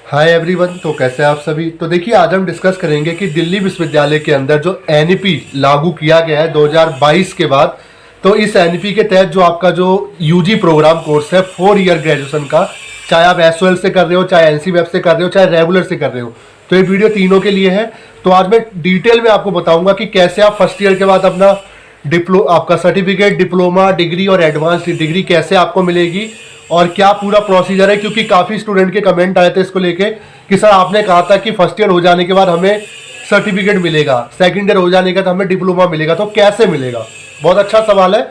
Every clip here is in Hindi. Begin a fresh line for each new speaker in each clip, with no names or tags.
Hi everyone. तो कैसे हैं आप सभी। तो देखिए आज हम डिस्कस करेंगे कि दिल्ली विश्वविद्यालय के अंदर जो एनईपी लागू किया गया है 2022 के बाद, तो इस एनईपी के तहत जो आपका जो यूजी प्रोग्राम कोर्स है 4 ईयर ग्रेजुएशन का, चाहे आप एसओएल से कर रहे हो, चाहे एनसीवेब से कर रहे हो, चाहे रेगुलर से कर रहे हो, तो ये वीडियो तीनों के लिए है। तो आज मैं डिटेल में आपको बताऊंगा कि कैसे आप फर्स्ट ईयर के बाद अपना आपका सर्टिफिकेट, डिप्लोमा, डिग्री और एडवांस डिग्री कैसे आपको मिलेगी और क्या पूरा प्रोसीजर है। क्योंकि काफ़ी स्टूडेंट के कमेंट आए थे इसको लेके कि सर आपने कहा था कि फर्स्ट ईयर हो जाने के बाद हमें सर्टिफिकेट मिलेगा, सेकंड ईयर हो जाने के बाद हमें डिप्लोमा मिलेगा, तो कैसे मिलेगा। बहुत अच्छा सवाल है।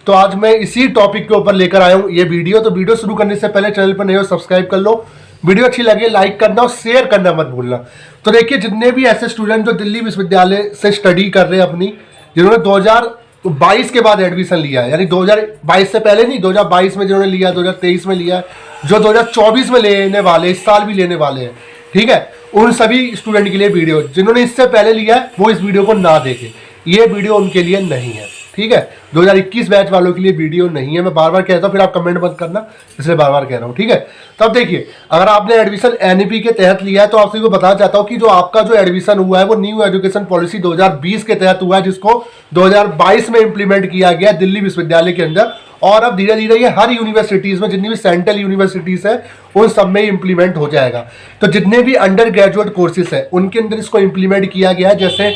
तो आज मैं इसी टॉपिक के ऊपर लेकर आया हूँ ये वीडियो। तो वीडियो शुरू करने से पहले चैनल पर नए हो सब्सक्राइब कर लो, वीडियो अच्छी लगे लाइक करना और शेयर करना मत भूलना। तो देखिए जितने भी ऐसे स्टूडेंट जो दिल्ली विश्वविद्यालय से स्टडी कर रहे हैं अपनी, जिन्होंने 2022 के बाद एडमिशन लिया है, यानी 2022 से पहले नहीं, 2022 में जिन्होंने लिया, 2023 में लिया, जो 2024 में लेने वाले, इस साल भी लेने वाले हैं, ठीक है, उन सभी स्टूडेंट के लिए वीडियो। जिन्होंने इससे पहले लिया है वो इस वीडियो को ना देखें, ये वीडियो उनके लिए नहीं है, ठीक है। 2021 बैच वालों के लिए वीडियो नहीं है। मैं बार बार कहता हूँ, फिर आप कमेंट मत करना, इसलिए बार बार कह रहा हूँ, ठीक है। तो अब देखिए, अगर आपने एडमिशन एनईपी के तहत लिया है तो आपसे को बताना चाहता हूँ कि जो आपका जो एडमिशन हुआ है वो न्यू एजुकेशन पॉलिसी 2020 के तहत हुआ है, जिसको 2022 में इंप्लीमेंट किया गया दिल्ली विश्वविद्यालय के अंदर। और अब धीरे धीरे ये हर यूनिवर्सिटीज में, जितनी भी सेंट्रल यूनिवर्सिटीज है उन सब में इंप्लीमेंट हो जाएगा। तो जितने भी अंडर ग्रेजुएट कोर्सेज है उनके अंदर इसको इंप्लीमेंट किया गया है। जैसे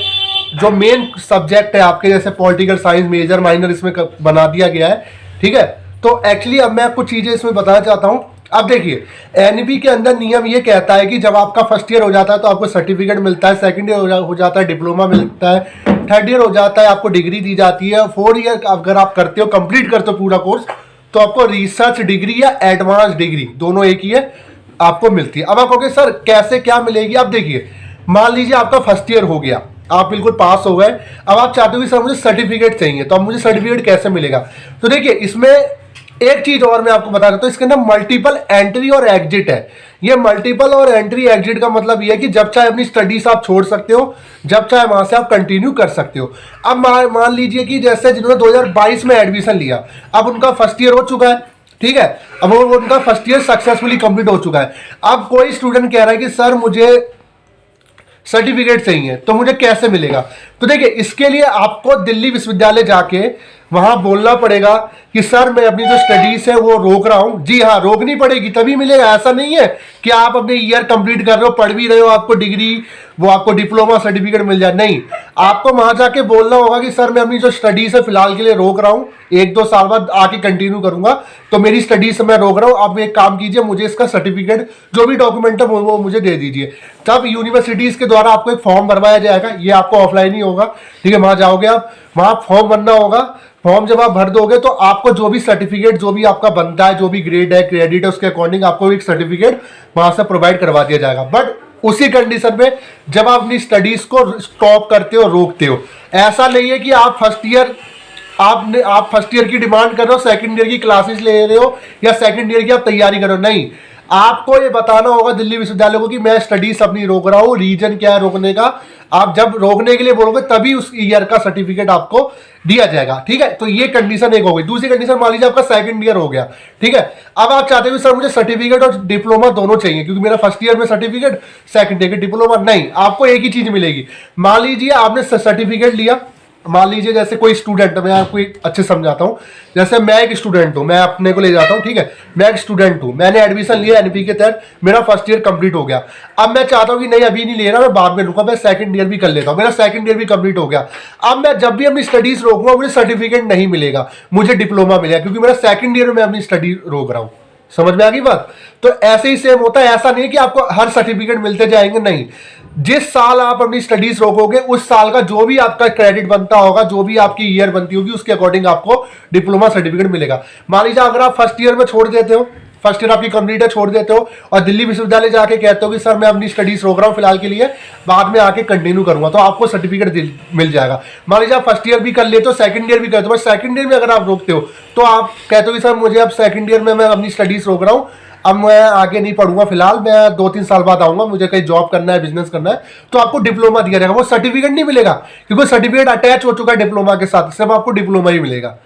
जो मेन सब्जेक्ट है आपके, जैसे पॉलिटिकल साइंस मेजर माइनर इसमें बना दिया गया है, ठीक है। तो एक्चुअली अब मैं कुछ चीजें इसमें बताना चाहता हूं। अब देखिए एनईपी के अंदर नियम ये कहता है कि जब आपका फर्स्ट ईयर हो जाता है तो आपको सर्टिफिकेट मिलता है, सेकंड ईयर हो जाता है डिप्लोमा मिलता है, थर्ड ईयर हो जाता है आपको डिग्री दी जाती है, फोर्थ ईयर अगर आप करते हो, कंप्लीट करते हो पूरा कोर्स, तो आपको रिसर्च डिग्री या एडवांस डिग्री दोनों एक ही है, आपको मिलती है। अब आप कहोगे सर कैसे क्या मिलेगी। अब देखिए मान लीजिए आपका फर्स्ट ईयर हो गया, आप बिल्कुल पास हो गए, अब आप चाहते हो कि सर मुझे सर्टिफिकेट चाहिए, तो अब मुझे सर्टिफिकेट कैसे मिलेगा। तो देखिए इसमें एक चीज और मैं आपको बता देता हूं, इसके अंदर मल्टीपल एंट्री और एग्जिट है। ये मल्टीपल और एंट्री एग्जिट का मतलब ये है कि जब चाहे अपनी स्टडीज आप छोड़ सकते हो, जब चाहे वहां से आप कंटिन्यू कर सकते हो। अब मान लीजिए कि जैसे जिन्होंने 2022 में एडमिशन लिया, अब उनका फर्स्ट ईयर हो चुका है, ठीक है, अब उनका फर्स्ट ईयर सक्सेसफुली कंप्लीट हो चुका है। अब कोई स्टूडेंट कह रहा है कि सर मुझे सर्टिफिकेट चाहिए, तो मुझे कैसे मिलेगा। तो देखिए इसके लिए आपको दिल्ली विश्वविद्यालय जाके वहां बोलना पड़ेगा कि सर मैं अपनी जो स्टडीज है वो रोक रहा हूं। जी हाँ, रोकनी पड़ेगी तभी मिलेगा। ऐसा नहीं है कि आप अपने ईयर कंप्लीट कर रहे हो, पढ़ भी रहे हो, आपको डिग्री, वो आपको डिप्लोमा सर्टिफिकेट मिल जाए, नहीं। आपको वहां जाके बोलना होगा कि सर मैं अपनी जो स्टडीज है फिलहाल के लिए रोक रहा हूं, 1-2 साल बाद आके कंटिन्यू करूंगा, तो मेरी स्टडीज मैं रोक रहा हूं। आप एक काम कीजिए, मुझे इसका सर्टिफिकेट जो भी डॉक्यूमेंट है वो मुझे दे दीजिए। तब यूनिवर्सिटीज के द्वारा आपको एक फॉर्म भरवाया जाएगा, ये आपको ऑफलाइन ही होगा, ठीक है। वहां जाओगे आप, वहां फॉर्म भरना होगा। फॉर्म जब आप भर दोगे तो आपको जो भी सर्टिफिकेट जो भी आपका बनता है, जो भी ग्रेड है, क्रेडिट है, उसके अकॉर्डिंग आपको एक सर्टिफिकेट वहां से प्रोवाइड करवा दिया जाएगा। बट उसी कंडीशन में जब आप अपनी स्टडीज को स्टॉप करते हो, रोकते हो। ऐसा नहीं है कि आप फर्स्ट ईयर की डिमांड कर रहे हो, सेकंड ईयर की क्लासेस ले रहे हो या सेकंड ईयर की आप तैयारी कर रहे हो, नहीं। आपको ये बताना होगा दिल्ली विश्वविद्यालय को कि मैं स्टडीज अपनी रोक रहा हूं, रीजन क्या है रोकने का। आप जब रोकने के लिए बोलोगे तभी उस ईयर का सर्टिफिकेट आपको दिया जाएगा, ठीक है। तो ये कंडीशन एक हो गई। दूसरी कंडीशन मान लीजिए आपका सेकंड ईयर हो गया, ठीक है। अब आप चाहते हो सर मुझे सर्टिफिकेट और डिप्लोमा दोनों चाहिए, क्योंकि मेरा फर्स्ट ईयर में सर्टिफिकेट, सेकंड ईयर की डिप्लोमा, नहीं। आपको एक ही चीज मिलेगी। मान लीजिए आपने सर्टिफिकेट लिया, मान लीजिए जैसे कोई स्टूडेंट, मैं आपको अच्छे समझाता हूं। जैसे मैं एक स्टूडेंट हूं, मैं अपने को ले जाता हूं, ठीक है। मैं एक स्टूडेंट हूं, मैंने एडमिशन लिया एनपी के तहत, मेरा फर्स्ट ईयर कंप्लीट हो गया। अब मैं चाहता हूं कि नहीं अभी नहीं ले रहा, मैं बाद में लूंगा, मैं सेकंड ईयर भी कर लेता हूं, मेरा सेकंड ईयर भी कंप्लीट हो गया। अब मैं जब भी अपनी स्टडीज रोकूंगा मुझे सर्टिफिकेट नहीं मिलेगा, मुझे डिप्लोमा मिलेगा, क्योंकि मेरा सेकंड ईयर में अपनी स्टडी रोक रहा हूं। समझ में आ गई बात। तो ऐसे ही सेम होता है। ऐसा नहीं है कि आपको हर सर्टिफिकेट मिलते जाएंगे, नहीं। जिस साल आप अपनी स्टडीज रोकोगे उस साल का जो भी आपका क्रेडिट बनता होगा, जो भी आपकी ईयर बनती होगी, उसके अकॉर्डिंग आपको डिप्लोमा सर्टिफिकेट मिलेगा। मान लीजिए अगर आप फर्स्ट ईयर में छोड़ देते हो, फर्स्ट ईयर आपकी कंप्लीट है, छोड़ देते हो और दिल्ली विश्वविद्यालय जाके कहते हो कि सर मैं अपनी स्टडीज रोक रहा हूँ फिलहाल के लिए, बाद में आके कंटिन्यू करूंगा, तो आपको सर्टिफिकेट मिल जाएगा। मान लीजिए आप फर्स्ट ईयर भी कर लेते हो, सेकंड ईयर भी करते हो, सेकंड ईयर में अगर आप रोकते हो तो आप कहते हो कि सर मुझे अब सेकंड ईयर में मैं अपनी स्टडीज रोक रहा हूँ, अब मैं आगे नहीं पढ़ूंगा फिलहाल, मैं 2-3 साल बाद आऊंगा, मुझे कहीं जॉब करना है, बिजनेस करना है, तो आपको डिप्लोमा दिया जाएगा। वो सर्टिफिकेट नहीं मिलेगा, क्योंकि सर्टिफिकेट अटैच हो चुका है डिप्लोमा के साथ, सिर्फ आपको डिप्लोमा ही मिलेगा।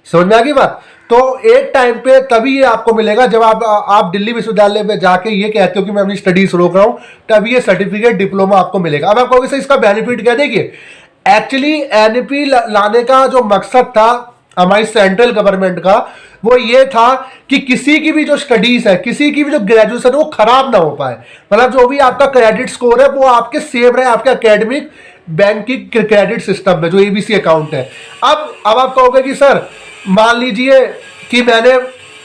समझ में आ गई बात। तो एक टाइम पे तभी ये आपको मिलेगा जब आप दिल्ली विश्वविद्यालय में जाके ये कहते हो कि मैं अपनी स्टडीज रोक रहा हूं, तभी ये सर्टिफिकेट डिप्लोमा आपको मिलेगा। अब आपको सर इसका बेनिफिट क्या, देखिए एक्चुअली एनईपी लाने का जो मकसद था हमारी सेंट्रल गवर्नमेंट का, वो ये था कि किसी की भी जो स्टडीज है, किसी की भी जो ग्रेजुएशन है वो खराब ना हो पाए। मतलब जो भी आपका क्रेडिट स्कोर है वो आपके सेव रहे आपके एकेडमिक बैंकिंग क्रेडिट सिस्टम में, जो एबीसी अकाउंट है। अब आप कहोगे कि सर मान लीजिए कि मैंने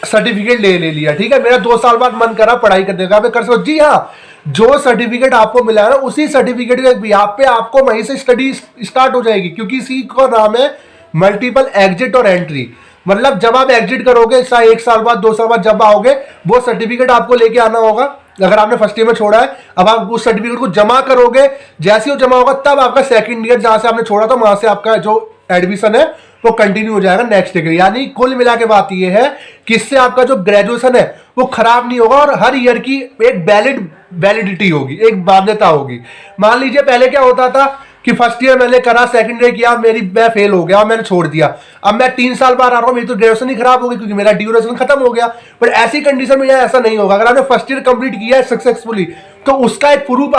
सर्टिफिकेट ले लिया, ठीक है, मेरा 2 साल बाद मन करा पढ़ाई करने का, मैं कर सकता। जी हाँ, जो सर्टिफिकेट आपको मिला है ना, उसी सर्टिफिकेट के बिहार पे आपको वहीं से स्टडी स्टार्ट हो जाएगी, क्योंकि इसी का नाम है मल्टीपल एग्जिट और एंट्री। मतलब जब आप एग्जिट करोगे 1 साल बाद 2 साल बाद जब आओगे, वो सर्टिफिकेट आपको लेके आना होगा। अगर आपने फर्स्ट ईयर में छोड़ा है, अब आप उस सर्टिफिकेट को जमा करोगे, जैसे ही वो जमा होगा तब आपका सेकंड ईयर जहां से आपने छोड़ा था वहां से आपका जो एडमिशन है वो कंटिन्यू हो जाएगा नेक्स्ट डिग्री। यानी कुल मिला के बात ये है कि इससे आपका जो ग्रेजुएशन है वो खराब नहीं होगा और हर ईयर की एक वैलिडिटी होगी, एक मान्यता होगी। मान लीजिए पहले क्या होता था कि फर्स्ट ईयर मैंने करा, सेकंड ईयर किया, मैं फेल हो गया, मैंने छोड़ दिया, अब मैं 3 साल बाद आ रहा हूं, मेरी तो ग्रेजुएशन ही खराब हो गई क्योंकि मेरा ड्यूरेशन खत्म हो गया। बट ऐसी कंडीशन में ऐसा नहीं होगा। अगर आपने फर्स्ट ईयर कंप्लीट किया है सक्सेसफुली, तो उसका एक प्रूफ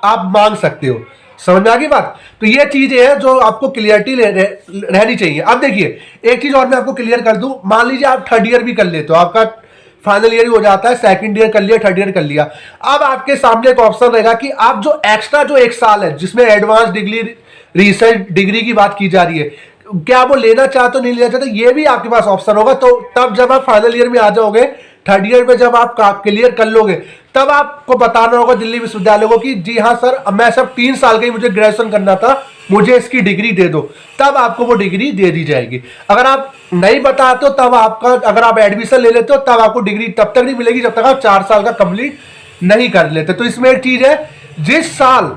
आप मांग सकते हो। समझ में आ गई बात। तो ये चीज है जो आपको क्लियरिटी रहनी चाहिए। अब देखिए एक चीज और मैं आपको क्लियर कर दूं, मान लीजिए आप थर्ड ईयर भी कर लेते हो, आपका फाइनल ईयर ही हो जाता है, सेकंड ईयर कर लिया, थर्ड ईयर कर लिया। अब आपके सामने एक ऑप्शन रहेगा कि आप जो एक्स्ट्रा जो 1 साल है जिसमें एडवांस डिग्री रिसर्च डिग्री की बात की जा रही है, क्या वो लेना चाहते हो नहीं लेना चाहते, ये भी आपके पास ऑप्शन होगा। तो तब जब आप फाइनल ईयर में आ जाओगे, थर्ड ईयर में जब आप क्लियर कर लोगे, तब आपको बताना होगा दिल्ली विश्वविद्यालय को कि जी हाँ सर, मैं सब 3 साल का ही मुझे ग्रेजुएशन करना था, मुझे इसकी डिग्री दे दो। तब आपको वो डिग्री दे दी जाएगी। अगर आप नहीं बताते हो तब आपका, अगर आप एडमिशन ले लेते हो तब आपको डिग्री तब तक नहीं मिलेगी जब तक आप 4 साल का कंप्लीट नहीं कर लेते। तो इसमें एक चीज है, जिस साल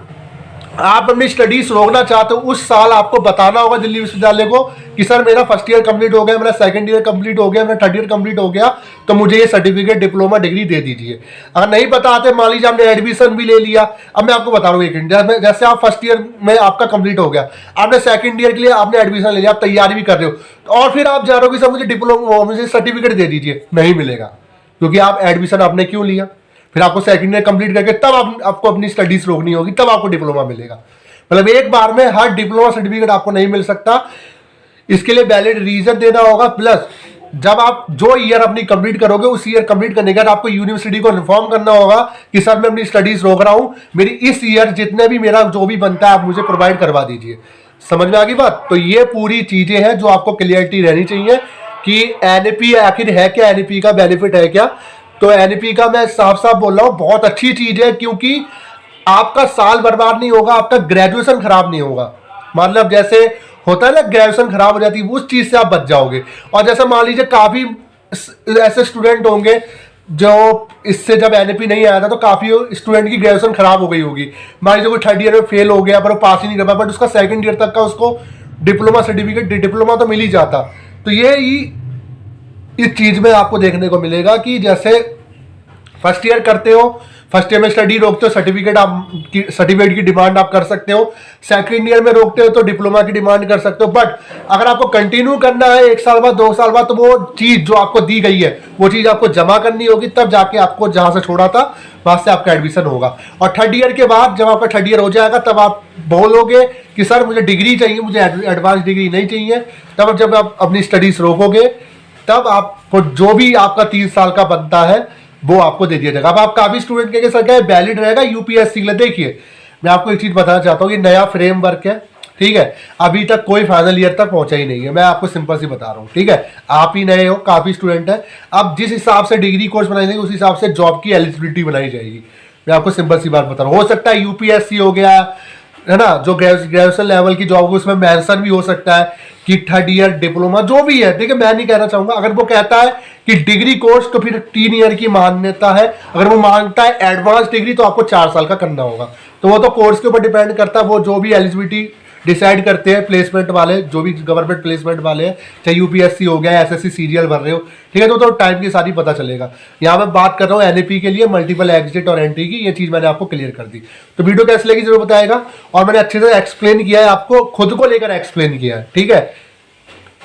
आप अपनी स्टडीज रोकना चाहते हो उस साल आपको बताना होगा दिल्ली विश्वविद्यालय को कि सर मेरा फर्स्ट ईयर कंप्लीट हो गया, मेरा सेकंड ईयर कंप्लीट हो गया, मेरा थर्ड ईयर कंप्लीट हो गया, तो मुझे ये सर्टिफिकेट डिप्लोमा डिग्री दे दीजिए। अगर नहीं बताते, मान लीजिए आपने एडमिशन भी ले लिया, अब मैं आपको बता रहा हूँ एक मिनट, जैसे आप फर्स्ट ईयर में आपका कंप्लीट हो गया, आपने सेकंड ईयर के लिए आपने एडमिशन ले लिया, आप तैयारी भी कर रहे हो, और फिर आप जा रहे हो कि सर मुझे डिप्लोमा, मुझे सर्टिफिकेट दे दीजिए, नहीं मिलेगा, क्योंकि आप एडमिशन आपने क्यों लिया। फिर आपको सेकंड ईयर कंप्लीट करके तब आपको अपनी स्टडीज रोकनी होगी, तब आपको डिप्लोमा मिलेगा। मतलब एक बार में हर डिप्लोमा सर्टिफिकेट आपको नहीं मिल सकता, इसके लिए वैलिड रीजन देना होगा। प्लस जब आप जो ईयर अपनी कंप्लीट करोगे, उस ईयर कंप्लीट करने के बाद आपको यूनिवर्सिटी को इन्फॉर्म करना होगा कि सर मैं अपनी स्टडीज रोक रहा हूं, मेरी इस ईयर जितने भी मेरा जो भी बनता है आप मुझे प्रोवाइड करवा दीजिए। समझ में आ गई बात। तो ये पूरी चीजें हैं जो आपको क्लियरिटी रहनी चाहिए कि एनईपी आखिर है क्या, एनईपी का बेनिफिट है क्या। तो एनईपी का मैं साफ साफ बोल रहा हूं, बहुत अच्छी चीज है, क्योंकि आपका साल बर्बाद नहीं होगा, आपका ग्रेजुएशन खराब नहीं होगा। मतलब जैसे होता है ना, ग्रेजुएशन खराब हो जाती है, उस चीज से आप बच जाओगे। और जैसे मान लीजिए काफी ऐसे स्टूडेंट होंगे जो इससे जब एनईपी नहीं आया था तो काफी स्टूडेंट की ग्रेजुएशन खराब हो गई होगी। मान लीजिए कोई थर्ड ईयर में फेल हो गया पर वो पास ही नहीं कर पाया, बट उसका सेकंड ईयर तक का उसको डिप्लोमा सर्टिफिकेट, डिप्लोमा तो मिल ही जाता। तो ये ही इस चीज में आपको देखने को मिलेगा कि जैसे फर्स्ट ईयर करते हो, फर्स्ट ईयर में स्टडी रोकते हो, सर्टिफिकेट की डिमांड आप कर सकते हो। सेकंड ईयर में रोकते हो तो डिप्लोमा की डिमांड कर सकते हो। बट अगर आपको कंटिन्यू करना है 1 साल बाद 2 साल बाद, तो वो चीज जो आपको दी गई है वो चीज आपको जमा करनी होगी, तब जाके आपको जहां से छोड़ा था वहां से आपका एडमिशन होगा। और थर्ड ईयर के बाद जब आपका थर्ड ईयर हो जाएगा तब आप बोलोगे कि सर मुझे डिग्री चाहिए, मुझे एडवांस डिग्री नहीं चाहिए। तब जब आप अपनी स्टडीज रोकोगे तब आपको जो भी आपका 3 साल का बनता है वो आपको दे दिया जाएगा। अब आप काफी स्टूडेंट के साथ क्या वैलिड रहेगा यूपीएससी के लिए। देखिए मैं आपको एक चीज बताना चाहता हूँ कि नया फ्रेमवर्क है, ठीक है, अभी तक कोई फाइनल ईयर तक पहुंचा ही नहीं है। मैं आपको सिंपल सी बता रहा हूँ, ठीक है, आप ही नए हो, काफी स्टूडेंट है। अब जिस हिसाब से डिग्री कोर्स बनाई जाएगी उस हिसाब से जॉब की एलिजिबिलिटी बनाई जाएगी। मैं आपको सिंपल सी बात बता रहा हूँ, हो सकता है यूपीएससी हो गया है ना, जो ग्रेजुएशन लेवल की जॉब, उसमें मेंशन भी हो सकता है कि थर्ड ईयर डिप्लोमा जो भी है। देखिए मैं नहीं कहना चाहूंगा, अगर वो कहता है कि डिग्री कोर्स तो फिर 3 ईयर की मान्यता है, अगर वो मांगता है एडवांस डिग्री तो आपको 4 साल का करना होगा। तो वो तो कोर्स के ऊपर डिपेंड करता है, वो जो भी एलिजिबिलिटी डिसाइड करते हैं प्लेसमेंट वाले, जो भी गवर्नमेंट प्लेसमेंट वाले हैं, चाहे यूपीएससी हो गया, एसएससी सीरियल भर रहे हो, ठीक है, तो टाइम के साथ ही पता चलेगा। यहाँ मैं बात कर रहा हूँ एनईपी के लिए मल्टीपल एग्जिट और एंट्री की, ये चीज मैंने आपको क्लियर कर दी। तो वीडियो कैसे लगी जरूर बताएगा, और मैंने अच्छे से एक्सप्लेन किया है, आपको खुद को लेकर एक्सप्लेन किया है, ठीक है।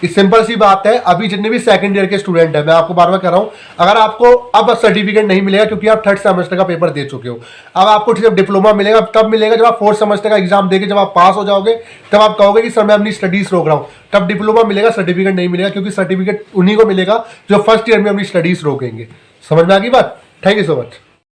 इस सिंपल सी बात है। अभी जितने भी सेकंड ईयर के स्टूडेंट है, मैं आपको बार बार कह रहा हूं, अगर आपको अब सर्टिफिकेट नहीं मिलेगा क्योंकि आप थर्ड सेमेस्टर का पेपर दे चुके हो, अब आपको जब डिप्लोमा मिलेगा तब मिलेगा जब आप फोर्थ सेमेस्टर का एग्जाम देके जब आप पास हो जाओगे, तब आप कहोगे कि सर मैं अपनी स्टडीज रोक रहा हूं, तब डिप्लोमा मिलेगा, सर्टिफिकेट नहीं मिलेगा, क्योंकि सर्टिफिकेट उन्हीं को मिलेगा जो फर्स्ट ईयर में अपनी स्टडीज रोकेंगे। समझ में आ गई बात? Thank you so much.